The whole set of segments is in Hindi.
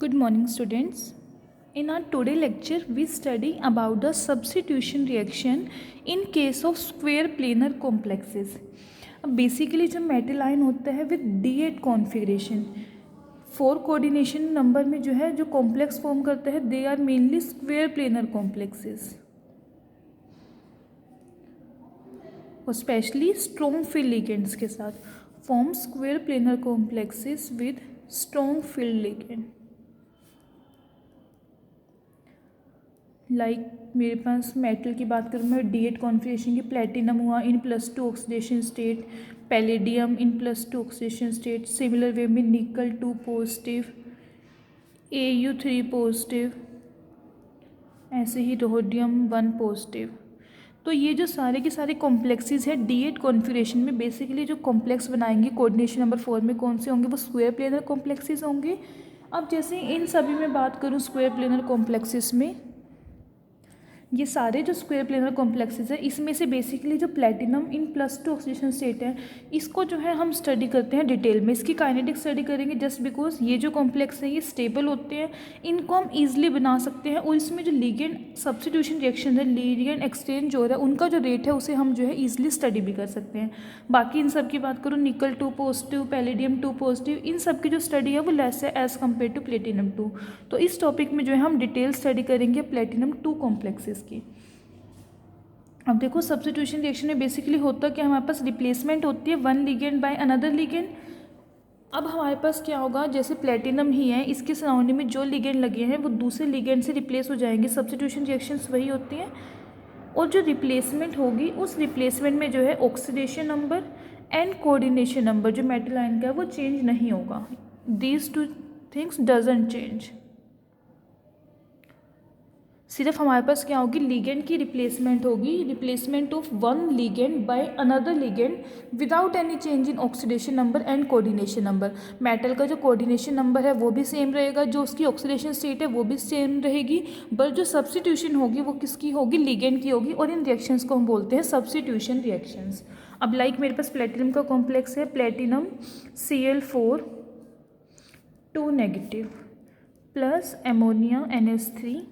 Good morning, students. In our today lecture, we study about the substitution reaction in case of square planar complexes. अब बेसिकली जब मेटल आयन होता है with D8 configuration, 4 coordination number में जो है जो कॉम्प्लेक्स फॉर्म करता है they are mainly square planar complexes और स्पेशली स्ट्रॉन्ग फील्ड लिगेंड्स के साथ form square planar complexes with strong field ligand. मेरे पास मेटल की बात करूँ मैं D8 कॉन्फ़िगरेशन की, प्लेटिनम हुआ इन +2 ऑक्सीडेशन स्टेट, पैलेडियम इन +2 ऑक्सीडेशन स्टेट, सिमिलर वे में निकल 2 पॉजिटिव, Au3 पॉजिटिव, ऐसे ही रोडियम 1 पॉजिटिव। तो ये जो सारे के सारे कॉम्प्लेक्सेस है D8 कॉन्फ़िगरेशन में बेसिकली जो कॉम्प्लेक्स बनाएंगे कोऑर्डिनेशन नंबर 4 में कौन से होंगे, वो स्क्वायर प्लेनर कॉम्प्लेक्सेस होंगे। अब जैसे इन सभी में बात करूँ स्क्वायर प्लेनर कॉम्प्लेक्सेस में, ये सारे जो स्क्वायर प्लेनर कॉम्प्लेक्सेस है इसमें से बेसिकली जो प्लेटिनम इन +2 ऑक्सीडेशन स्टेट है इसको जो है हम स्टडी करते हैं डिटेल में, इसकी काइनेटिक स्टडी करेंगे जस्ट बिकॉज ये जो कॉम्प्लेक्स है ये स्टेबल होते हैं, इनको हम ईजिली बना सकते हैं और इसमें जो लिगेंड सब्स्टिट्यूशन रिएक्शन है, लिगेंड एक्सचेंज हो रहा है, उनका जो रेट है उसे हम जो है ईजिली स्टडी भी कर सकते हैं। बाकी इन सब की बात करूँ निकल 2 पॉजिटिव, पैलेडियम 2 पॉजिटिव, इन सब की जो स्टडी है वो लेस है एज़ कम्पेयर टू प्लेटिनम 2। तो इस टॉपिक में जो है हम डिटेल स्टडी करेंगे प्लेटिनम 2 कॉम्प्लेक्सेस की। अब देखो सब्स्टिट्यूशन रिएक्शन में बेसिकली होता क्या, हमारे पास रिप्लेसमेंट होती है one ligand by another ligand. अब हमारे पास क्या होगा, जैसे प्लेटिनम ही है इसके सराउंडिंग में जो लिगेंड लगे हैं वो दूसरे लिगेंड से रिप्लेस हो जाएंगे, सब्स्टिट्यूशन रिएक्शंस वही होती हैं। और जो रिप्लेसमेंट होगी उस रिप्लेसमेंट में जो है oxidation number and coordination number जो मेटल आयन का है वो चेंज नहीं होगा, these two things doesn't change. सिर्फ हमारे पास क्या होगी, लिगेंड की रिप्लेसमेंट होगी, replacement of one ligand by another ligand without any change in oxidation number and coordination number. Metal का जो कोऑर्डिनेशन नंबर है वो भी सेम रहेगा, जो उसकी ऑक्सीडेशन स्टेट है वो भी सेम रहेगी, बट जो सब्स्टिट्यूशन होगी वो किसकी होगी, लिगेंड की होगी। और इन रिएक्शंस को हम बोलते हैं सब्स्टिट्यूशन रिएक्शंस। अब मेरे पास प्लेटिनम का कॉम्प्लेक्स है, platinum Cl4 2 negative plus ammonia NH3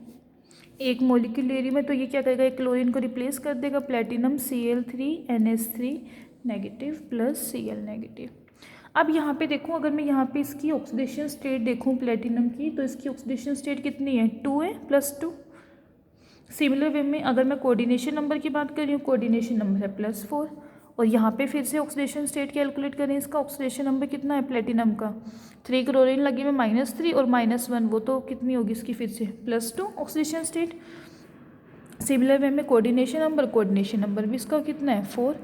एक मॉलिक्यूल एरिया में, तो ये क्या करेगा, एक क्लोरीन को रिप्लेस कर देगा, platinum Cl3 NH3 negative plus Cl negative. अब यहाँ पे देखूँ, अगर मैं यहाँ पे इसकी ऑक्सीडेशन स्टेट देखूँ प्लेटिनम की, तो इसकी ऑक्सीडेशन स्टेट कितनी है, 2 है +2। सिमिलर वे में अगर मैं कोऑर्डिनेशन नंबर की बात कर रही हूँ, कोऑर्डिनेशन नंबर है +4। और यहाँ पे फिर से ऑक्सीडेशन स्टेट कैलकुलेट करें, इसका ऑक्सीडेशन नंबर कितना है प्लेटिनम का, 3 क्लोरीन लगी में -3 और -1, वो तो कितनी होगी इसकी फिर से +2 ऑक्सीडेशन स्टेट। सिमिलर वे में कोऑर्डिनेशन नंबर भी इसका कितना है 4।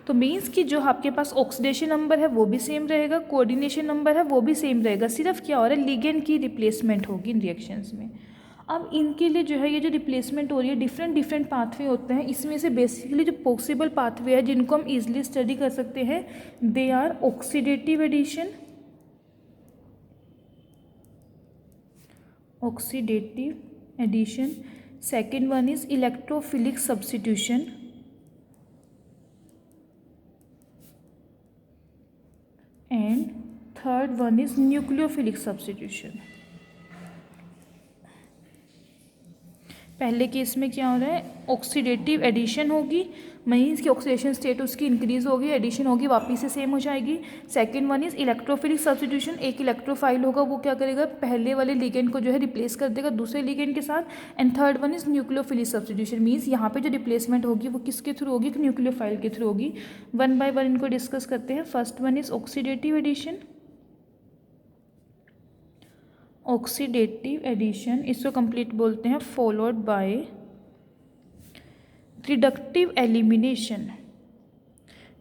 तो मीन्स कि जो आपके पास ऑक्सीडेशन नंबर है वो भी सेम रहेगा, कोऑर्डिनेशन नंबर है वो भी सेम रहेगा, सिर्फ क्या हो रहा है, लिगेंड की रिप्लेसमेंट होगी इन रिएक्शंस में। अब इनके लिए जो है ये जो रिप्लेसमेंट हो रही है डिफरेंट पाथवे होते हैं, इसमें से बेसिकली जो पॉसिबल पाथवे है जिनको हम इजीली स्टडी कर सकते हैं they are oxidative addition, second one is electrophilic substitution, and third one is nucleophilic substitution. पहले केस में क्या हो रहा है, ऑक्सीडेटिव एडिशन होगी, मीन्स की ऑक्सीडेशन स्टेट उसकी इंक्रीज होगी, एडिशन होगी वापस से सेम हो जाएगी। Second one is electrophilic substitution, एक इलेक्ट्रोफाइल होगा वो क्या करेगा, पहले वाले लिगेंड को जो है रिप्लेस कर देगा दूसरे लिगेंड के साथ। And third one is nucleophilic substitution, means यहाँ पे जो रिप्लेसमेंट होगी वो किसके थ्रू होगी, न्यूक्लियोफाइल के थ्रू होगी। वन बाय वन इनको डिस्कस करते हैं। First one is oxidative addition, oxidative addition इसको कंप्लीट बोलते हैं, फॉलोड बाय रिडक्टिव एलिमिनेशन।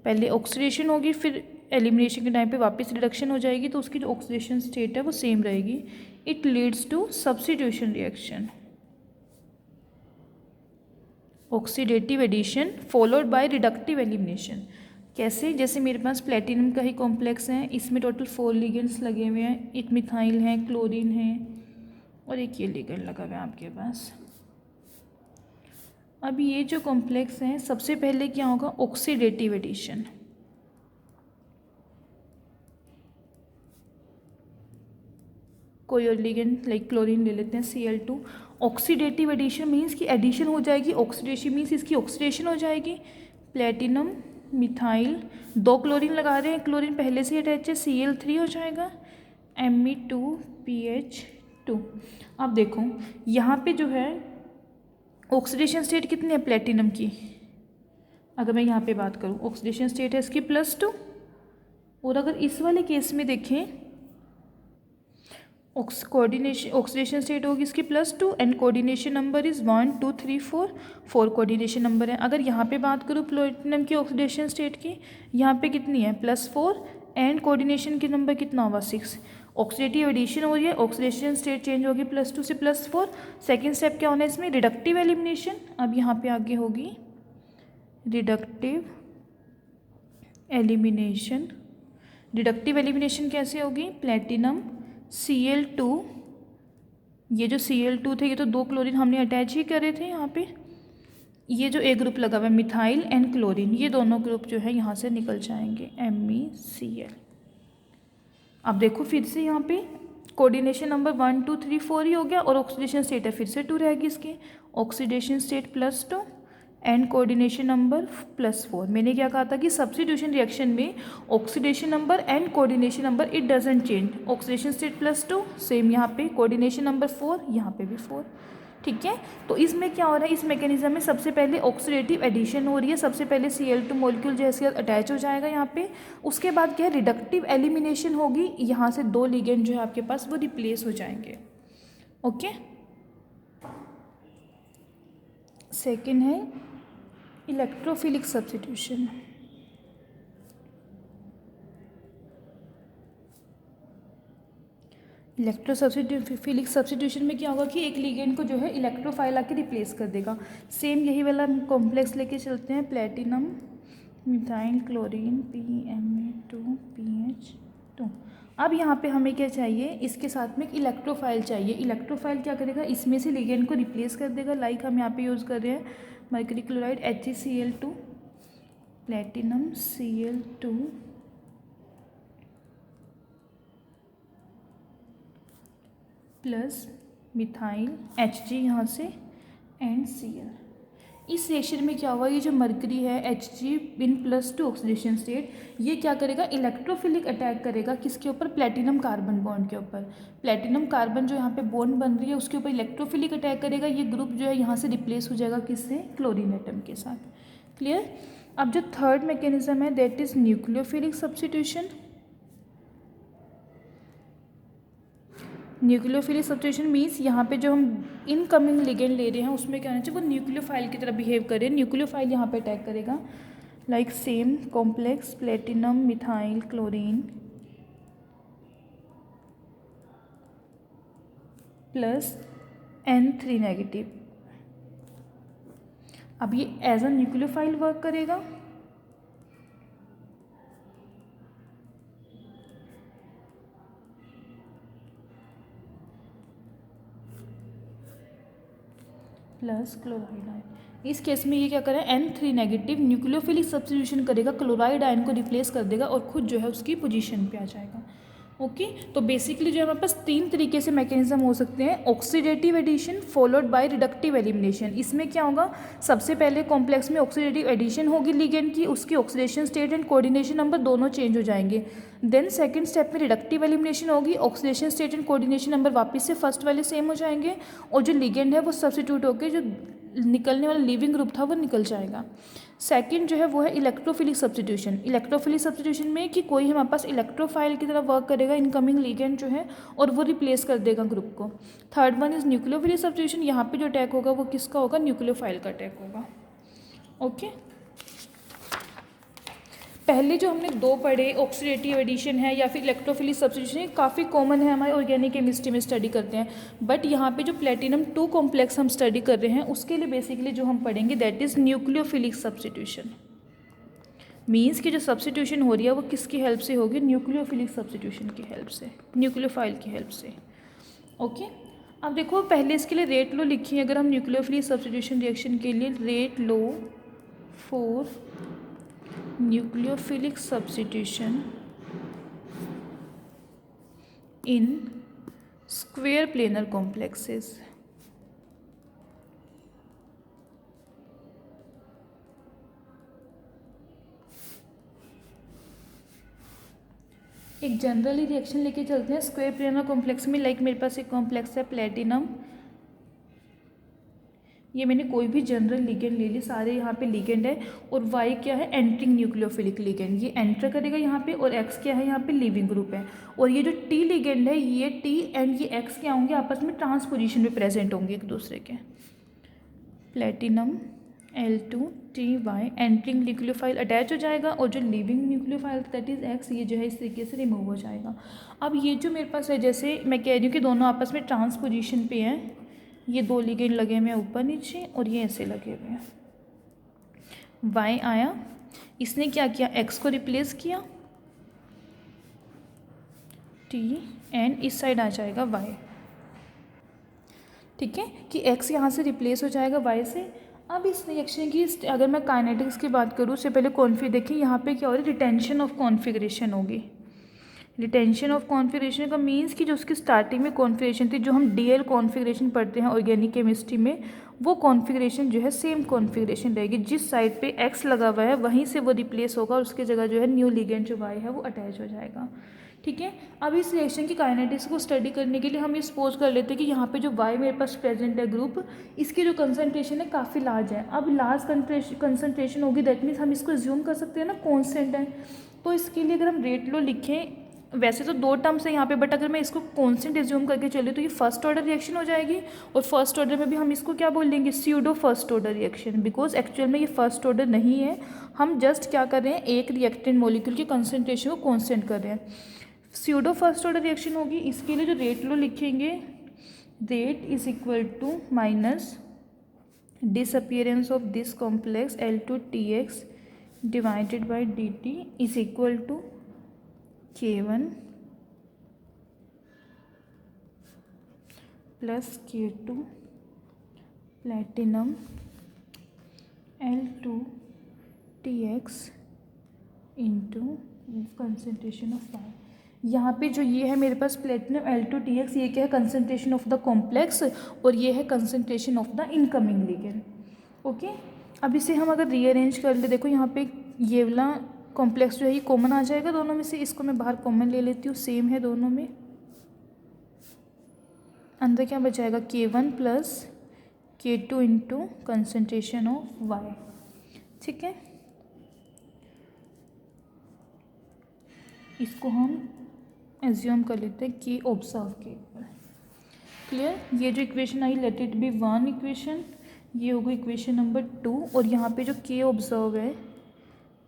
पहले ऑक्सीडेशन होगी फिर एलिमिनेशन के टाइम पे वापस रिडक्शन हो जाएगी, तो उसकी जो ऑक्सीडेशन स्टेट है वो सेम रहेगी। It leads to substitution reaction, oxidative addition followed by reductive elimination. कैसे, जैसे मेरे पास प्लेटिनम का ही कॉम्प्लेक्स है, इसमें टोटल 4 लिगेंड्स लगे हुए हैं, एक मिथाइल है, क्लोरीन है और एक ये लिगेंड लगा हुआ है आपके पास। अब ये जो कॉम्प्लेक्स है सबसे पहले क्या होगा, ऑक्सीडेटिव एडिशन। कोई और लिगेंड लाइक क्लोरीन ले लेते हैं Cl2। ऑक्सीडेटिव एडिशन मीन्स कि एडिशन हो जाएगी, ऑक्सीडेशन मीन्स इसकी ऑक्सीडेशन हो जाएगी। प्लेटिनम मिथाइल, 2 क्लोरीन लगा रहे हैं, क्लोरीन पहले से अटैच है, Cl3 हो जाएगा, Me2PH2। अब देखो यहाँ पे जो है ऑक्सीडेशन स्टेट कितनी है प्लेटिनम की, अगर मैं यहाँ पे बात करूँ ऑक्सीडेशन स्टेट है इसकी +2। और अगर इस वाले केस में देखें ऑक्सीडेशन स्टेट होगी इसकी +2 and coordination number is 1 2 3 4, 4 coordination number है। अगर यहाँ पे बात करूँ प्लेटिनम की ऑक्सीडेशन स्टेट की, यहाँ पे कितनी है +4 एंड कोऑर्डिनेशन की नंबर कितना होगा 6। ऑक्सीडेटिव एडिशन हो रही है, ऑक्सीडेशन स्टेट चेंज होगी +2 से +4। सेकेंड स्टेप क्या होना है इसमें, रिडक्टिव एलिमिनेशन। अब यहाँ पे आगे होगी रिडक्टिव एलिमिनेशन। रिडक्टिव एलिमिनेशन कैसे होगी, प्लेटिनम Cl2, ये जो Cl2 थे ये तो 2 क्लोरीन हमने अटैच ही करे थे यहाँ पे, ये जो एक ग्रुप लगा हुआ है मिथाइल एंड क्लोरीन, ये दोनों ग्रुप जो है यहाँ से निकल जाएंगे MECl। अब देखो फिर से यहाँ पे कोऑर्डिनेशन नंबर 1 2 3 4 ही हो गया और ऑक्सीडेशन स्टेट है फिर से 2 रहेगी इसकी, oxidation state +2 and coordination number +4। मैंने क्या कहा था कि सब्स्टिट्यूशन रिएक्शन में oxidation number and coordination number it doesn't change. Oxidation state +2 same यहाँ पे, कोऑर्डिनेशन नंबर 4 यहाँ पे भी 4, ठीक है। तो इसमें क्या हो रहा है, इस मैकेनिज्म में सबसे पहले ऑक्सीडेटिव एडिशन हो रही है, सबसे पहले Cl2 मॉलिक्यूल जैसे अटैच हो जाएगा यहाँ पे, उसके बाद क्या है रिडक्टिव एलिमिनेशन होगी, यहाँ से 2 लिगेंड जो है आपके पास वो रिप्लेस हो जाएंगे। ओके, सेकेंड है इलेक्ट्रोफिलिक सब्स्टिट्यूशन। इलेक्ट्रोफिलिक सब्स्टिट्यूशन में क्या होगा कि एक लिगेंड को जो है इलेक्ट्रोफाइल आके रिप्लेस कर देगा। सेम यही वाला कॉम्प्लेक्स लेके चलते हैं, प्लेटिनम मिथाइल क्लोरीन PMa2PH2। अब यहाँ पे हमें क्या चाहिए, इसके साथ में एक इलेक्ट्रोफाइल चाहिए। इलेक्ट्रोफाइल क्या करेगा, इसमें से लिगेंड को रिप्लेस कर देगा। लाइक हम यहाँ पे यूज़ कर रहे हैं mercury chloride HeCl2, platinum Cl2 plus methyl Hg यहाँ से एंड Cl। इस रिएक्शन में क्या हुआ, ये जो मर्करी है Hg इन +2 ऑक्सीडेशन स्टेट, ये क्या करेगा इलेक्ट्रोफिलिक अटैक करेगा किसके ऊपर, प्लेटिनम कार्बन बॉन्ड के ऊपर। प्लेटिनम कार्बन जो यहाँ पे बॉन्ड बन रही है उसके ऊपर इलेक्ट्रोफिलिक अटैक करेगा। ये ग्रुप जो है यहाँ से रिप्लेस हो जाएगा किससे, क्लोरीन एटम के साथ। क्लियर। अब जो थर्ड मैकेनिज्म है that is nucleophilic substitution. Nucleophilic substitution means यहाँ पे जो हम इनकमिंग लिगेंड ले रहे हैं उसमें क्या होना चाहिए, वो न्यूक्लियोफाइल की तरह बिहेव करे। न्यूक्लियोफाइल यहाँ पे अटैक करेगा, like same complex platinum methyl chlorine plus N3 negative. अब ये एज अ न्यूक्लियोफाइल वर्क करेगा। प्लस क्लोराइड आयन, इस केस में ये क्या करें N3 नेगेटिव न्यूक्लियोफिलिक सब्स्टिट्यूशन करेगा, क्लोराइड आयन को रिप्लेस कर देगा और खुद जो है उसकी पोजीशन पे आ जाएगा। ओके, तो बेसिकली जो है हमारे पास 3 तरीके से मैकेनिज्म हो सकते हैं, oxidative addition followed by reductive elimination. इसमें क्या होगा, सबसे पहले कॉम्प्लेक्स में ऑक्सीडेटिव एडिशन होगी लिगेंड की, उसकी oxidation state and coordination number दोनों चेंज हो जाएंगे। देन सेकंड स्टेप में रिडक्टिव एलिमिनेशन होगी, oxidation state and coordination number वापस से फर्स्ट वाले सेम हो जाएंगे और जो लिगेंड है वो सब्स्टिट्यूट होकर जो निकलने वाला लिविंग ग्रुप था वो निकल जाएगा। सेकंड जो है वो है इलेक्ट्रोफिलिक सब्स्टिट्यूशन। इलेक्ट्रोफिलिक सब्स्टिट्यूशन में कि कोई हमारे पास इलेक्ट्रोफाइल की तरह वर्क करेगा इनकमिंग लिगेंड जो है और वो रिप्लेस कर देगा ग्रुप को। Third one is nucleophilic substitution, यहाँ पे जो अटैक होगा वो किसका होगा, न्यूक्लियोफाइल का अटैक होगा। ओके, पहले जो हमने 2 पढ़े ऑक्सीडेटिव एडिशन है या फिर इलेक्ट्रोफिलिक सब्स्टिट्यूशन, ये काफ़ी कॉमन है, हमारे ऑर्गेनिक केमिस्ट्री में स्टडी करते हैं। बट यहाँ पे जो प्लेटिनम 2 कॉम्प्लेक्स हम स्टडी कर रहे हैं उसके लिए बेसिकली जो हम पढ़ेंगे that is nucleophilic substitution. Means कि जो सब्स्टिट्यूशन हो रही है वो किसकी हेल्प से होगी, न्यूक्लियोफिलिक सब्स्टिट्यूशन की हेल्प से, न्यूक्लियोफाइल की हेल्प से। ओके, अब देखो पहले इसके लिए रेट लो लिखिए। अगर हम न्यूक्लियोफिलिक सब्स्टिट्यूशन रिएक्शन के लिए rate low for nucleophilic substitution in square planar complexes. एक जनरली रिएक्शन लेके चलते हैं स्क्वायर प्लेनर कॉम्प्लेक्स में। लाइक मेरे पास एक कॉम्प्लेक्स है प्लेटिनम, ये मैंने कोई भी जनरल लिगेंड ले ली, सारे यहाँ पे लिगेंड है, और वाई क्या है, एंट्रिंग न्यूक्लियोफिलिक लिगेंड, ये एंटर करेगा यहाँ पे, और एक्स क्या है, यहाँ पे लिविंग ग्रुप है। और ये जो टी लिगेंड है, ये टी एंड ये एक्स क्या होंगे, आपस में ट्रांसपोजिशन में प्रेजेंट होंगे एक दूसरे के। Platinum L2TY entering nucleophile attach हो जाएगा, और जो living nucleophile that is x, ये जो है इस तरीके से रिमूव हो जाएगा। अब ये जो मेरे पास है, जैसे मैं कह रही हूँ कि दोनों आपस में ट्रांसपोजिशन पे हैं, ये दो लिगेंड लगे हुए हैं ऊपर नीचे, और ये ऐसे लगे हुए हैं। वाई आया, इसने क्या किया, एक्स को रिप्लेस किया, टी एंड इस साइड आ जाएगा वाई। ठीक है कि एक्स यहाँ से रिप्लेस हो जाएगा वाई से। अब इस रिएक्शन की अगर मैं काइनेटिक्स की बात करूँ, उससे पहले कॉन्फिग देखिए, यहाँ पे क्या हो रहा है, रिटेंशन ऑफ कॉन्फिगरेशन होगी। रिटेंशन ऑफ कॉन्फिगरेशन का मीन्स कि जो उसकी स्टार्टिंग में कॉन्फिगरेशन थी, जो हम डीएल कॉन्फिगरेशन पढ़ते हैं ऑर्गेनिक केमिस्ट्री में, वो कॉन्फिगरेशन जो है सेम कॉन्फिगरेशन रहेगी। जिस साइड पे एक्स लगा हुआ है वहीं से वो रिप्लेस होगा, और उसकी जगह जो है न्यू लिगेंड जो वाई है वो अटैच हो जाएगा। ठीक है, अब इस रिएक्शन की काइनेटिक्स को स्टडी करने के लिए हम ये सपोज कर लेते हैं कि यहाँ पे जो वाई मेरे पास प्रेजेंट है ग्रुप, इसकी जो कंसनट्रेशन है काफ़ी लार्ज है। अब लार्ज कंसनट्रेशन होगी, दैट मीन्स हम इसको एज्यूम कर सकते हैं ना कॉन्स्टेंट है। तो इसके लिए अगर हम रेट लो लिखें, वैसे तो दो टर्म्स है यहाँ पे, बट अगर मैं इसको कॉन्स्टेंट एज्यूम करके चले तो ये फर्स्ट ऑर्डर रिएक्शन हो जाएगी, और फर्स्ट ऑर्डर में भी हम इसको क्या बोलेंगे, pseudo first order reaction, because actual में ये फर्स्ट ऑर्डर नहीं है। हम जस्ट क्या कर रहे हैं, एक रिएक्टेंट मॉलिक्यूल की कंसनट्रेशन को कॉन्स्टेंट कर रहे हैं। स्यूडो फर्स्ट ऑर्डर रिएक्शन होगी, इसके लिए जो रेट लो लिखेंगे, rate is equal to minus disappearance of this complex L2TX divided by dt is equal to K1 plus K2 platinum L2TX into concentration of y. यहाँ पे जो ये है मेरे पास प्लेटिनम L2TX, ये क्या है, कंसनट्रेशन ऑफ द कॉम्प्लेक्स, और ये है concentration of the incoming ligand. Okay, अब इसे हम अगर रीअरेंज कर ले, देखो यहाँ पे ये वाला कॉम्प्लेक्स जो है ये कॉमन आ जाएगा दोनों में से, इसको मैं बाहर कॉमन ले लेती हूँ, सेम है दोनों में। अंदर क्या बचाएगा, K1 plus K2 into concentration of y. ठीक है, इसको हम एज्यूम कर लेते हैं कि ऑब्जर्व के ऊपर। क्लियर, ये जो equation I, let it be 1 equation, ये होगी इक्वेशन नंबर 2, और यहाँ पे जो K ऑब्जर्व है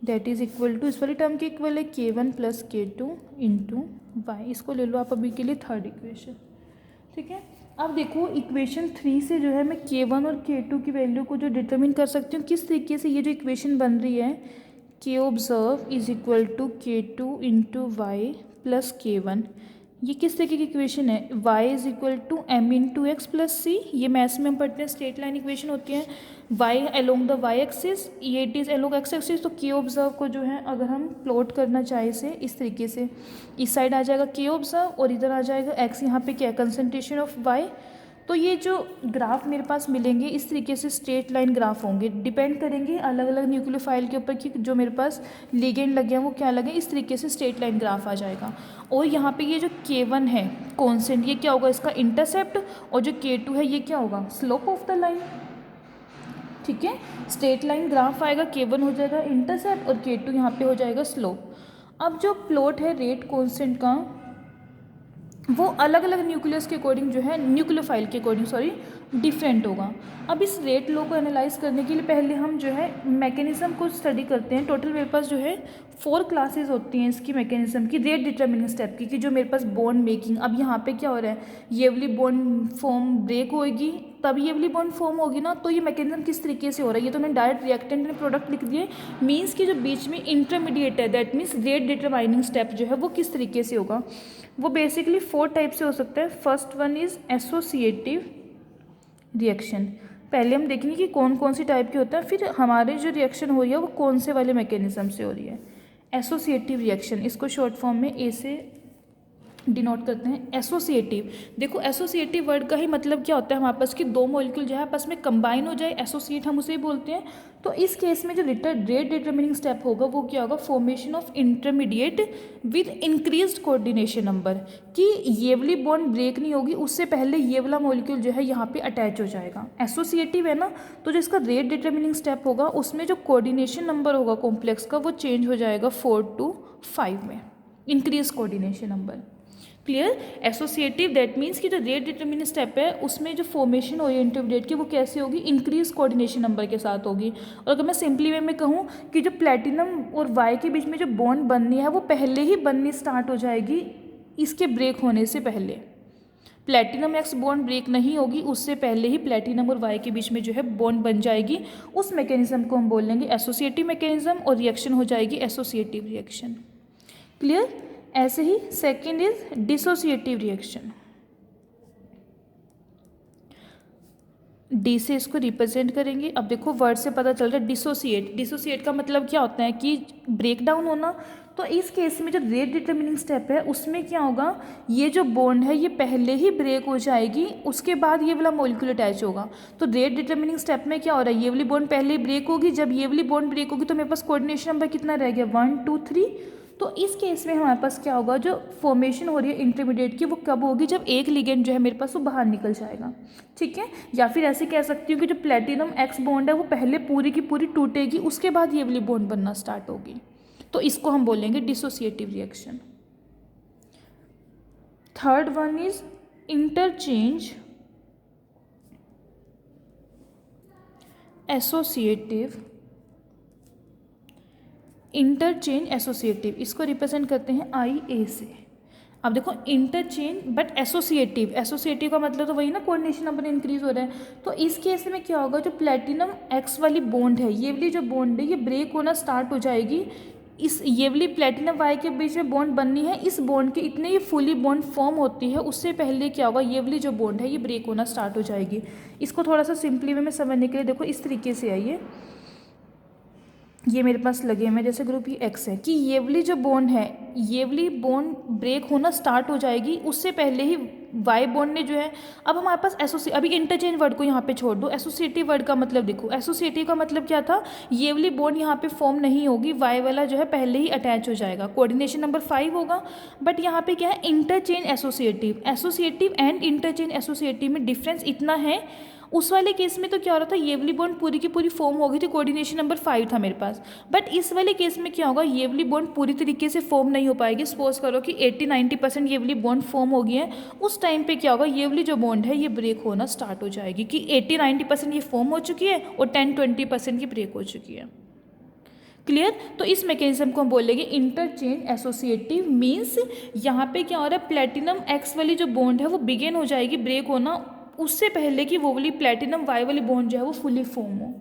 दैट इज इक्वल टू, इस वाली टर्म के इक्वल है K1 plus K2 into Y. इसको ले लो आप अभी के लिए थर्ड इक्वेशन। ठीक है, अब देखो इक्वेशन 3 से जो है मैं K1 और K2 की वैल्यू को जो डिटरमिन कर सकती हूँ, किस तरीके से, ये जो इक्वेशन बन रही है, K observe is equal to K2 into y plus K1, ये किस तरीके की इक्वेशन है, y is equal to m into x plus c, ये मैथ्स में हम पढ़ते हैं स्ट्रेट लाइन इक्वेशन होती है, y along the y axis, ये it is along x axis. तो K ऑब्जर्व को जो है अगर हम प्लॉट करना चाहे से इस तरीके से, इस साइड आ जाएगा K ऑब्जर्व, और इधर आ जाएगा x, यहाँ पे क्या है, कंसनट्रेशन ऑफ y। तो ये जो ग्राफ मेरे पास मिलेंगे इस तरीके से स्ट्रेट लाइन ग्राफ होंगे, डिपेंड करेंगे अलग अलग न्यूक्लियोफाइल के ऊपर कि जो मेरे पास लिगेंड लगे हैं वो क्या लगे, इस तरीके से स्ट्रेट लाइन ग्राफ आ जाएगा। और यहाँ पे ये जो K1 है कांस्टेंट, ये क्या होगा, इसका इंटरसेप्ट, और जो K2 है ये क्या होगा, स्लोप ऑफ द लाइन। ठीक है, स्ट्रेट लाइन ग्राफ आएगा, K1 हो जाएगा इंटरसेप्ट और K2 यहाँ पे हो जाएगा स्लोप। अब जो प्लॉट है रेट कांस्टेंट का, वो अलग अलग न्यूक्लियस के अकॉर्डिंग जो है, न्यूक्लियोफाइल के अकॉर्डिंग डिफरेंट होगा। अब इस रेट लॉ को एनालाइज करने के लिए पहले हम जो है मैकेनिज्म को स्टडी करते हैं। टोटल मेरे पास जो है 4 क्लासेस होती हैं इसकी मैकेनिज्म की, रेट डिटरमिनिंग स्टेप की, कि जो मेरे पास बॉन्ड मेकिंग, अब यहाँ पे क्या हो रहा है, ये वाली बॉन्ड फॉर्म ब्रेक होएगी तब ये वाली बॉन्ड फॉर्म होगी ना, तो ये मैकेनिज्म किस तरीके से हो रहा है, ये तो मैंने डायरेक्ट रिएक्टेंट ने प्रोडक्ट लिख दिए, मीन्स कि जो बीच में इंटरमीडिएट है, that means rate determining step जो है वो किस तरीके से होगा। वो बेसिकली 4 टाइप से हो सकता है। First one is associative reaction. पहले हम देखेंगे कि कौन कौन सी टाइप के होता है, फिर हमारे जो रिएक्शन हो रही है वो कौन से वाले मैकेनिज्म से हो रही है। एसोसिएटिव रिएक्शन, इसको शॉर्ट फॉर्म में ए से डिनोट करते हैं एसोसिएटिव। देखो एसोसिएटिव वर्ड का ही मतलब क्या होता है, हमारे पास कि दो मॉलिक्यूल जो है आपस में कंबाइन हो जाए, एसोसिएट हम उसे बोलते हैं। तो इस केस में जो रेट डिटरमिनिंग स्टेप होगा वो क्या होगा, formation of intermediate with increased coordination number, कि ये वाली बॉन्ड ब्रेक नहीं होगी, उससे पहले ये वाला मॉलिक्यूल जो है यहाँ पे अटैच हो जाएगा। एसोसिएटिव है ना, तो जो इसका रेट डिटरमिनिंग स्टेप होगा उसमें जो कोऑर्डिनेशन नंबर होगा कॉम्प्लेक्स का वो चेंज हो जाएगा 4 to 5 में, increase coordination number. Clear. Associative that means कि जो रेट डिटरमिनिंग स्टेप है उसमें जो फॉर्मेशन हो इंटरमीडिएट की वो कैसे होगी, इंक्रीज कोऑर्डिनेशन नंबर के साथ होगी। और अगर मैं सिंपली वे में कहूँ कि जो प्लेटिनम और वाई के बीच में जो बॉन्ड बननी है वो पहले ही बननी स्टार्ट हो जाएगी इसके ब्रेक होने से पहले। प्लेटिनम एक्स बॉन्ड ब्रेक नहीं होगी, उससे पहले ही प्लेटिनम और वाई के बीच में जो है बॉन्ड बन जाएगी। उस मैकेनिज्म को हम बोल लेंगे एसोसिएटिव मैकेनिज्म, और रिएक्शन हो जाएगी एसोसिएटिव रिएक्शन। क्लियर। ऐसे ही second is dissociative reaction. D से इसको रिप्रेजेंट करेंगे। अब देखो वर्ड से पता चल रहा है डिसोसिएट। डिसोसिएट का मतलब क्या होता है कि ब्रेक डाउन होना। तो इस केस में जो रेट डिटरमिनिंग स्टेप है उसमें क्या होगा, ये जो बॉन्ड है ये पहले ही ब्रेक हो जाएगी, उसके बाद ये वाला मॉलिक्यूल अटैच होगा। तो रेट डिटरमिनिंग स्टेप में क्या हो रहा है, ये वाली बॉन्ड पहले ही ब्रेक होगी। जब ये वाली बॉन्ड ब्रेक होगी तो मेरे पास कोऑर्डिनेशन नंबर कितना रह गया, 1 2 3। तो इस केस में हमारे पास क्या होगा, जो फॉर्मेशन हो रही है इंटरमीडिएट की वो कब होगी, जब एक लिगेंड जो है मेरे पास वो बाहर निकल जाएगा। ठीक है। या फिर ऐसे कह सकती हूँ कि जो प्लेटिनम एक्स बॉन्ड है वो पहले पूरी की पूरी टूटेगी, उसके बाद ये वाली बॉन्ड बनना स्टार्ट होगी। तो इसको हम बोलेंगे dissociative reaction. Third one is interchange associative. Interchange associative इसको रिप्रेजेंट करते हैं आई ए से। अब देखो इंटरचेंज बट एसोसिएटिव, एसोसिएटिव का मतलब तो वही ना, कोऑर्डिनेशन नंबर इंक्रीज हो रहा है। तो इस केस में क्या होगा, जो प्लेटिनम एक्स वाली बॉन्ड है, ये वाली जो बॉन्ड है ये ब्रेक होना स्टार्ट हो जाएगी। इस ये वाली प्लेटिनम वाई के बीच में बॉन्ड बननी है, इस बॉन्ड के इतने ही फुली बॉन्ड फॉर्म होती है उससे पहले क्या होगा, ये वाली जो बॉन्ड है ये ब्रेक होना स्टार्ट हो जाएगी। इसको थोड़ा सा सिंपली वे में समझने के लिए देखो इस तरीके से आइए, ये मेरे पास लगे हुए जैसे ग्रुप ये एक्स है कि ये वाली जो बॉन्ड है ये वाली बॉन्ड ब्रेक होना स्टार्ट हो जाएगी, उससे पहले ही वाई बॉन्ड ने जो है। अब हमारे पास अभी इंटरचेंज वर्ड को यहाँ पे छोड़ दो, एसोसिएटिव वर्ड का मतलब देखो। एसोसिएटिव का मतलब क्या था, ये वाली बॉन्ड यहाँ पे फॉर्म नहीं होगी, वाई वाला जो है पहले ही अटैच हो जाएगा, कोऑर्डिनेशन नंबर 5 होगा। बट यहाँ पे क्या है, interchange associative. Associative and interchange associative में डिफरेंस इतना है, उस वाले केस में तो क्या हो रहा था, ये वाली बॉन्ड पूरी की पूरी फॉर्म हो गई थी, कोऑर्डिनेशन नंबर 5 था मेरे पास। बट इस वाले केस में क्या होगा, ये वाली बॉन्ड पूरी तरीके से फॉर्म नहीं हो पाएगी। सपोज करो कि 80-90% ये वाली बॉन्ड फॉर्म हो गई है, उस टाइम पे क्या होगा, ये वाली जो बॉन्ड है ये ब्रेक होना स्टार्ट हो जाएगी कि 80-90% ये फॉर्म हो चुकी है और 10-20% की ब्रेक हो चुकी है। क्लियर। तो इस मैकेनिज्म को हम बोलेंगे इंटरचेंज एसोसिएटिव। मीन्स यहाँ पे क्या हो रहा है, प्लेटिनम एक्स वाली जो बॉन्ड है वो बिगिन हो जाएगी ब्रेक होना, उससे पहले कि वो वाली प्लेटिनम वाई वाली बॉन्ड जो है वो फुली फॉर्म हो।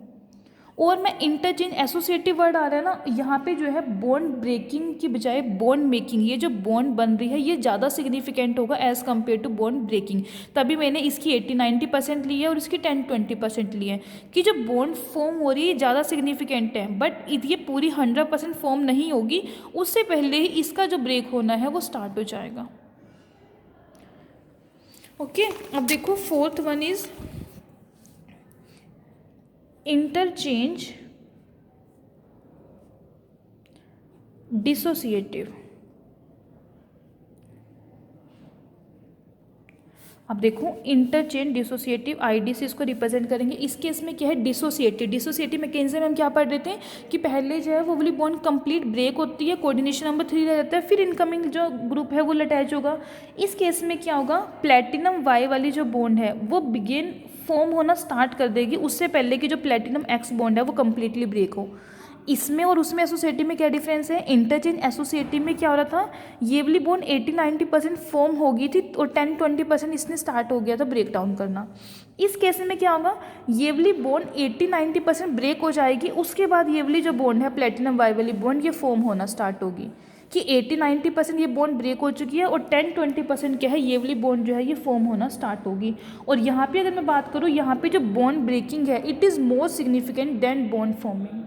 और मैं इंटरचेंज एसोसिएटिव वर्ड आ रहा है ना, यहाँ पे जो है बॉन्ड ब्रेकिंग की बजाय बॉन्ड मेकिंग, ये जो बॉन्ड बन रही है ये ज़्यादा सिग्निफिकेंट होगा as compare to bond breaking. तभी मैंने इसकी 80-90% ली है और इसकी 10-20% ली है, कि जो बॉन्ड फॉर्म हो रही है ज़्यादा सिग्निफिकेंट है, बट ये पूरी 100% फॉर्म नहीं होगी, उससे पहले ही इसका जो ब्रेक होना है वो स्टार्ट हो जाएगा। ओके। अब देखो fourth one is interchange dissociative. अब देखो इंटरचेंज डिसोसिएटिव आईडी से इसको रिप्रेजेंट करेंगे। इस केस में क्या है, डिसोसिएटिव। डिसोसिएटिव मैकेनिज्म हम क्या पढ़ रहे थे कि पहले जो है वो वाली बॉन्ड कंप्लीट ब्रेक होती है, कोऑर्डिनेशन नंबर 3 रह जाता है, फिर इनकमिंग जो ग्रुप है वो अटैच होगा। इस केस में क्या होगा, प्लेटिनम वाई वाली जो बॉन्ड है वो बिगिन फॉर्म होना स्टार्ट कर देगी, उससे पहले कि जो प्लेटिनम एक्स बॉन्ड है वो कंप्लीटली ब्रेक हो। इसमें और उसमें एसोसिएटिव में क्या डिफरेंस है, इंटरचेंज एसोसिएटिव में क्या हो रहा था, ये वाली बॉन्ड 80-90% फॉर्म हो गई थी और 10-20% इसने स्टार्ट हो गया था ब्रेक डाउन करना। इस केस में क्या होगा, ये वाली बॉन्ड 80-90% ब्रेक हो जाएगी, उसके बाद ये वाली जो बॉन्ड है प्लेटिनम वाई वाली बॉन्ड ये फॉर्म होना स्टार्ट होगी कि 80-90% ये बॉन्ड ब्रेक हो चुकी है और 10-20% क्या है, ये वाली बॉन्ड जो है ये फॉर्म होना स्टार्ट होगी। और यहाँ पे अगर मैं बात करूँ, यहाँ पे जो बॉन्ड ब्रेकिंग है it is more significant then bond forming.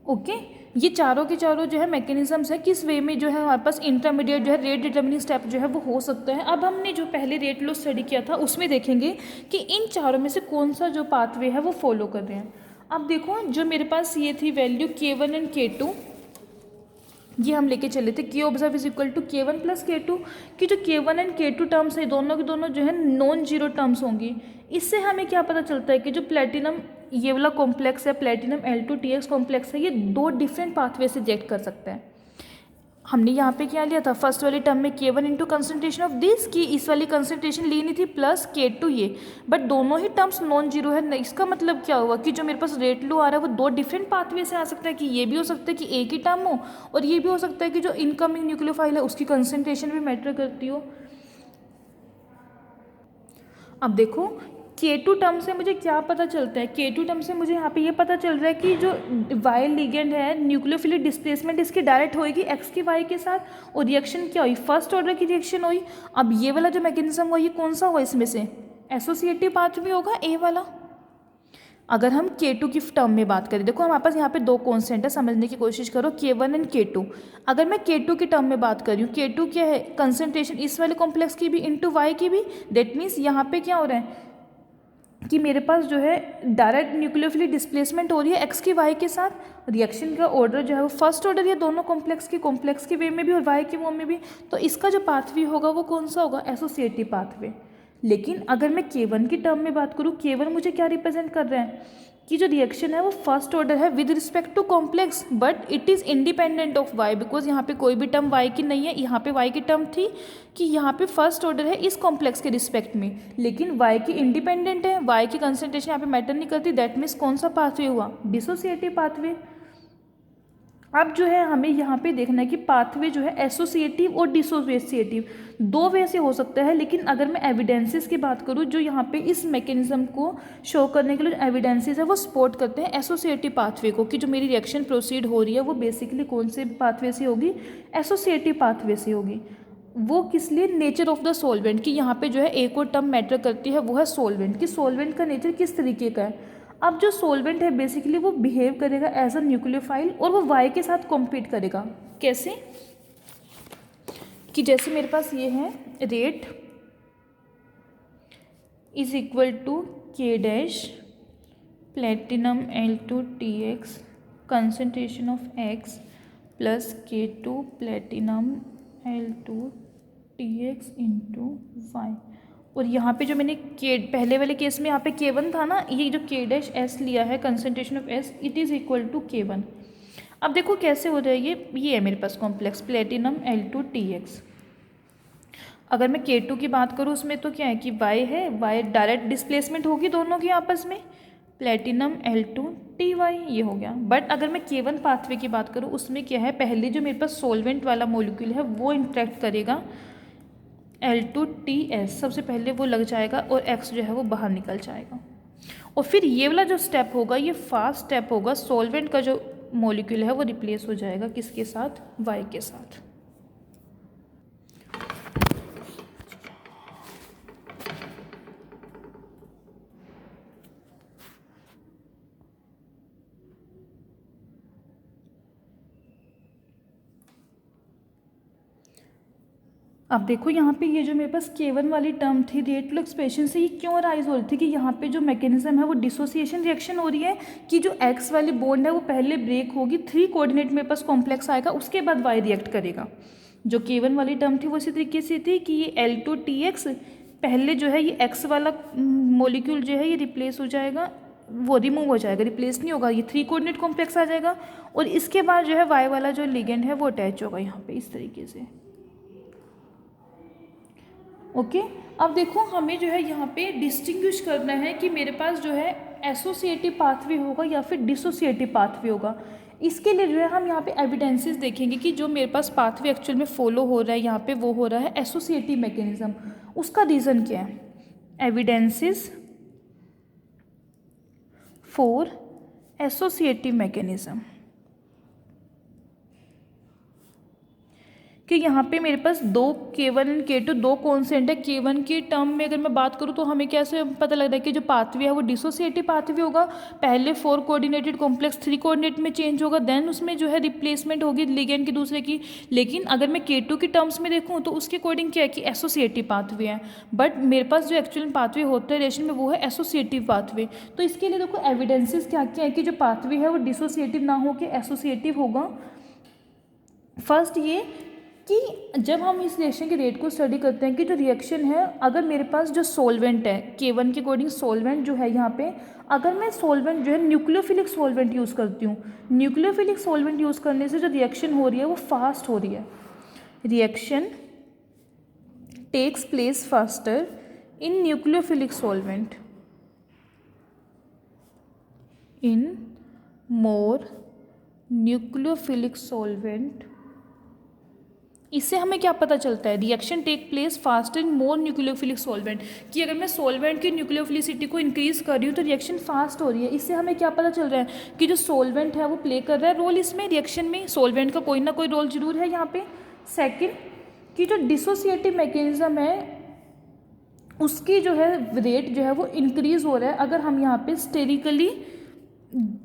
Okay. ये चारों के चारों जो है मैकेनिज्म्स है किस वे में जो है हमारे पास इंटरमीडिएट जो है रेट डिटर्मिनिंग स्टेप जो है वो हो सकता है। अब हमने जो पहले रेट लॉ स्टडी किया था उसमें देखेंगे कि इन चारों में से कौन सा जो पाथवे है वो फॉलो कर रहे हैं। अब देखो जो मेरे पास ये थी वैल्यू K1 एंड K2, ये हम लेके चले थे K observe is equal to K1 plus K2 कि जो K1 एंड K2 टर्म्स है दोनों के दोनों जो है नॉन जीरो टर्म्स होंगी। इससे हमें क्या पता चलता है कि जो प्लेटिनम ये वाला कॉम्प्लेक्स है प्लेटिनम L2TX कॉम्प्लेक्स है, ये दो डिफरेंट पाथवे से रिएक्ट कर सकता है। हमने यहाँ पे क्या लिया था फर्स्ट वाली टर्म में K1 into concentration of this की इस वाली कंसनट्रेशन लेनी थी प्लस K2 ये, बट दोनों ही टर्म्स नॉन जीरो है। इसका मतलब क्या हुआ कि जो मेरे पास रेट लो आ रहा है वो दो डिफरेंट पाथवे से आ सकता है कि ये भी हो सकता है कि एक ही टर्म हो और ये भी हो सकता है कि जो इनकमिंग न्यूक्लियोफाइल है उसकी कंसनट्रेशन भी मैटर करती हो। अब देखो K2 टर्म से मुझे क्या पता चलता है, K2 टर्म से मुझे यहाँ पे ये पता चल रहा है कि जो वाई लिगेंड है न्यूक्लियोफिलिक डिस्प्लेसमेंट इसकी डायरेक्ट होएगी एक्स की वाई के साथ और रिएक्शन क्या हुई फर्स्ट ऑर्डर की रिएक्शन हुई। अब ये वाला जो मैकेनिज्म हुआ ये कौन सा हुआ इसमें से एसोसिएटिव पाथवे होगा ए वाला। अगर हम K2 की टर्म में बात करें, देखो हमारे पास यहाँ पे दो कॉन्स्टेंट है, समझने की कोशिश करो K1 एंड K2। अगर मैं K2 की टर्म में बात कर रही हूँ, K2 क्या है कंसनट्रेशन इस वाले कॉम्प्लेक्स की भी इंटू वाई की भी, दैट मीन्स यहाँ पे क्या हो रहा है कि मेरे पास जो है डायरेक्ट न्यूक्लियोफिलिक डिस्प्लेसमेंट हो रही है एक्स की वाई के साथ, रिएक्शन का ऑर्डर जो है वो फर्स्ट ऑर्डर या दोनों कॉम्प्लेक्स के वे में भी और वाई के वो में भी, तो इसका जो पाथवे होगा वो कौन सा होगा एसोसिएटिव पाथवे। लेकिन अगर मैं K1 की टर्म में बात करूँ, K1 मुझे क्या रिप्रेजेंट कर रहा है कि जो रिएक्शन है वो फर्स्ट ऑर्डर है with respect to complex but it is independent of y, because यहाँ पे कोई भी टर्म वाई की नहीं है, यहाँ पे वाई की टर्म थी कि यहाँ पे फर्स्ट ऑर्डर है इस कॉम्प्लेक्स के रिस्पेक्ट में, लेकिन वाई की इंडिपेंडेंट है, वाई की कंसंट्रेशन यहाँ पे मैटर नहीं करती। दैट मीन्स कौन सा पाथवे हुआ डिसोसिएटिव पाथवे। अब जो है हमें यहाँ पे देखना है कि पाथवे जो है एसोसिएटिव और डिसोसिएटिव दो वे से हो सकता है, लेकिन अगर मैं एविडेंसेस की बात करूँ जो यहाँ पे इस मैकेनिज्म को शो करने के लिए एविडेंसेस है वो सपोर्ट करते हैं एसोसिएटिव पाथवे को कि जो मेरी रिएक्शन प्रोसीड हो रही है वो बेसिकली कौन से पाथवे से होगी एसोसिएटिव पाथवे से होगी। वो किस लिए नेचर ऑफ द सॉल्वेंट कि यहाँ पे जो है एक और टर्म मैटर करती है वो है सॉल्वेंट कि सॉल्वेंट का नेचर किस तरीके का है। अब जो सॉल्वेंट है बेसिकली वो बिहेव करेगा एज अ न्यूक्लियोफाइल और वो वाई के साथ कॉम्पीट करेगा। कैसे कि जैसे मेरे पास ये है rate is equal to K dash platinum L2TX concentration of X plus K2 platinum L2TX into y. और यहाँ पे जो मैंने पहले वाले केस में यहाँ पे K1 था ना, ये जो K डैश S लिया है concentration of S it is equal to K1। अब देखो कैसे हो जाएगी, ये है मेरे पास कॉम्प्लेक्स प्लेटिनम L2TX। अगर मैं K2 की बात करूँ उसमें तो क्या है कि Y है, Y डायरेक्ट डिस्प्लेसमेंट होगी दोनों की आपस में प्लेटिनम L2TY ये हो गया। बट अगर मैं K1 पाथवे की बात करूँ उसमें क्या है पहले जो मेरे पास सॉल्वेंट वाला मॉलिक्यूल है वो इंटरेक्ट करेगा L2TS, सबसे पहले वो लग जाएगा और X जो है वो बाहर निकल जाएगा। और फिर ये वाला जो स्टेप होगा ये फास्ट स्टेप होगा, सॉल्वेंट का जो मॉलिक्यूल है वो रिप्लेस हो जाएगा किसके साथ Y के साथ। अब देखो यहाँ पे ये जो मेरे पास K1 वाली टर्म थी रेट लो एक्सप्रेशन से ये क्यों अराइज हो रही थी कि यहाँ पे जो मैकेनिज्म है वो डिसोसिएशन रिएक्शन हो रही है कि जो X वाली बॉन्ड है वो पहले ब्रेक होगी, 3 कोऑर्डिनेट मेरे पास कॉम्प्लेक्स आएगा उसके बाद Y रिएक्ट करेगा। जो K1 वाली टर्म थी वो इसी तरीके से थी कि ये L2TX पहले जो है ये X वाला मॉलिक्यूल जो है ये रिप्लेस हो जाएगा, वो रिमूव हो जाएगा, रिप्लेस नहीं होगा, ये 3 कोऑर्डिनेट कॉम्प्लेक्स आ जाएगा और इसके बाद जो है Y वाला जो लिगेंड है वो अटैच होगा यहाँ पे इस तरीके से। ओके अब देखो हमें जो है यहाँ पे डिस्टिंग्विश करना है कि मेरे पास जो है एसोसिएटिव पाथवे होगा या फिर डिसोसिएटिव पाथवे होगा। इसके लिए जो है हम यहाँ पे एविडेंसेस देखेंगे कि जो मेरे पास पाथवे एक्चुअल में फॉलो हो रहा है यहाँ पे वो हो रहा है एसोसिएटिव मैकेनिज्म। उसका रीज़न क्या है, एविडेंसेस फॉर एसोसिएटिव मैकेनिज्म कि यहाँ पे मेरे पास दो K1 एंड K2 दो कॉन्सेंट है। K1 की टर्म में अगर मैं बात करूँ तो हमें कैसे पता लग रहा है कि जो पाथवे है वो डिसोसिएटिव पाथवे होगा। पहले 4 कोऑर्डिनेटेड कॉम्प्लेक्स 3 कोऑर्डिनेट में चेंज होगा, देन उसमें जो है रिप्लेसमेंट होगी लिगेंड की दूसरे की। लेकिन अगर मैं K2 की टर्म्स में देखूँ तो उसके अकॉर्डिंग क्या है कि एसोसिएटिव पाथवे है, बट मेरे पास जो एक्चुअल पाथवे होता है रिलेशन में वो है एसोसिएटिव पाथवे। तो इसके लिए देखो एविडेंसेस क्या क्या है कि जो पाथवे है वो डिसोसिएटिव ना हो के एसोसिएटिव होगा। फर्स्ट ये कि जब हम इस रिएक्शन के रेट को स्टडी करते हैं कि जो रिएक्शन है, अगर मेरे पास जो सॉल्वेंट है K1 के अकॉर्डिंग सॉल्वेंट जो है यहाँ पे, अगर मैं सॉल्वेंट जो है न्यूक्लियोफिलिक सॉल्वेंट यूज़ करती हूँ, न्यूक्लियोफिलिक सॉल्वेंट यूज़ करने से जो रिएक्शन हो रही है वो फास्ट हो रही है। Reaction takes place faster in nucleophilic solvent in more nucleophilic solvent. इससे हमें क्या पता चलता है, reaction take place fast in more nucleophilic solvent, कि अगर मैं सॉल्वेंट की न्यूक्लियोफिलिसिटी को इंक्रीज कर रही हूँ तो रिएक्शन फास्ट हो रही है। इससे हमें क्या पता चल रहा है कि जो सॉल्वेंट है वो प्ले कर रहा है रोल इसमें, रिएक्शन में सॉल्वेंट का कोई ना कोई रोल जरूर है यहाँ पे। सेकेंड कि जो डिसोसिएटिव मैकेनिज्म है उसकी जो है रेट जो है वो इंक्रीज हो रहा है अगर हम यहाँ पे स्टेरिकली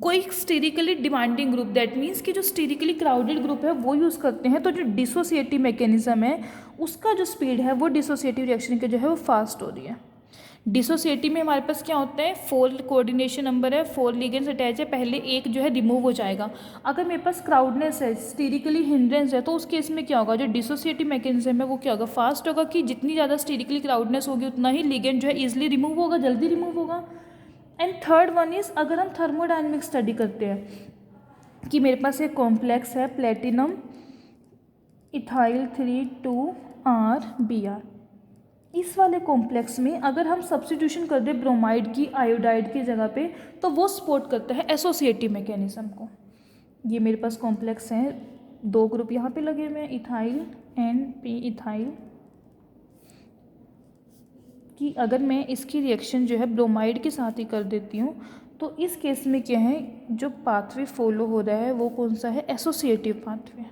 कोई sterically demanding group, that means कि जो स्टेरिकली क्राउडेड ग्रुप है वो यूज़ करते हैं, तो जो डिसोसिएटिव मैकेनिज्म है उसका जो स्पीड है वो डिसोसिएटिव रिएक्शन के जो है वो फास्ट हो रही है। डिसोसिएटिव में हमारे पास क्या होता है, 4 कोऑर्डिनेशन नंबर है, 4 लिगेंड्स अटैच है, पहले एक जो है रिमूव हो जाएगा। अगर मेरे पास क्राउडनेस है, स्टेरिकली हिंड्रेंस है, तो उस केस में क्या होगा, जो डिसोसिएटिव मैकेनिज्म है वो क्या होगा, फास्ट होगा, कि जितनी ज़्यादा स्टेरिकली क्राउडनेस होगी उतना ही लिगेंड जो है ईजिली रिमूव होगा, जल्दी रिमूव होगा। एंड थर्ड वन इज़ अगर हम थर्मोडायनेमिक स्टडी करते हैं कि मेरे पास एक कॉम्प्लेक्स है प्लेटिनम इथाइल 3,2R-Br, इस वाले कॉम्प्लेक्स में अगर हम सब्स्टिट्यूशन कर दें ब्रोमाइड की आयोडाइड की जगह पे तो वो सपोर्ट करता है एसोसिएटिव मैकेनिज्म को। ये मेरे पास कॉम्प्लेक्स हैं, 2 ग्रुप यहाँ पे लगे हुए हैं, इथाइल एंड पी इथाइल, कि अगर मैं इसकी रिएक्शन जो है ब्रोमाइड के साथ ही कर देती हूँ तो इस केस में क्या है, जो पाथवे फॉलो हो रहा है वो कौन सा है, एसोसिएटिव पाथवे।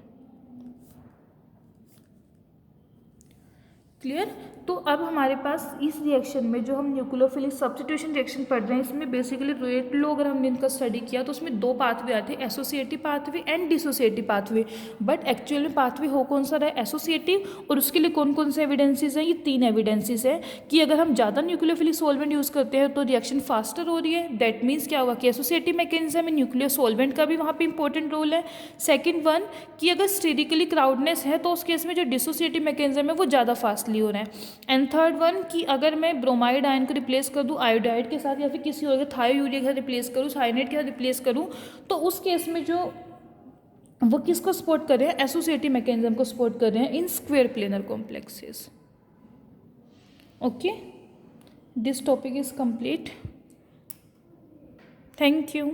क्लियर। तो अब हमारे पास इस रिएक्शन में जो हम न्यूक्लियोफिलिक सब्स्टिट्यूशन रिएक्शन पढ़ रहे हैं इसमें बेसिकली रेट लो अगर हमने इनका स्टडी किया तो उसमें 2 पाथवे आते हैं, associative pathway and dissociative pathway. But actual में पाथवे हो कौन सा रहा है, एसोसिएटिव। और उसके लिए कौन कौन से एविडेंसेस हैं, ये 3 एविडेंसेस है कि अगर हम ज़्यादा न्यूक्लियोफिलिक सॉल्वेंट यूज़ करते हैं तो रिएक्शन फास्टर हो रही है, दैट मीन्स क्या होगा कि एसोसिएटिव मैकेनिज्म में न्यूक्लियर सॉल्वेंट का भी वहाँ पर इंपॉर्टेंट रोल है। सेकेंड वन कि अगर स्टेरिकली क्राउडनेस है तो उस केस में जो डिसोसिएटिव मैकेनिज्म है वो ज़्यादा फास्टली हो रहा है। एंड थर्ड वन कि अगर मैं ब्रोमाइड आयन को रिप्लेस कर दूं आयोडाइड के साथ या फिर किसी और थायोयूरिया के साथ रिप्लेस करूं, साइनाइड के साथ रिप्लेस करूं, तो उस केस में जो वो किसको सपोर्ट कर रहे हैं, एसोसिएटिव मैकेनिज्म को सपोर्ट कर रहे हैं in square planar complexes. Okay, this topic is complete. Thank you.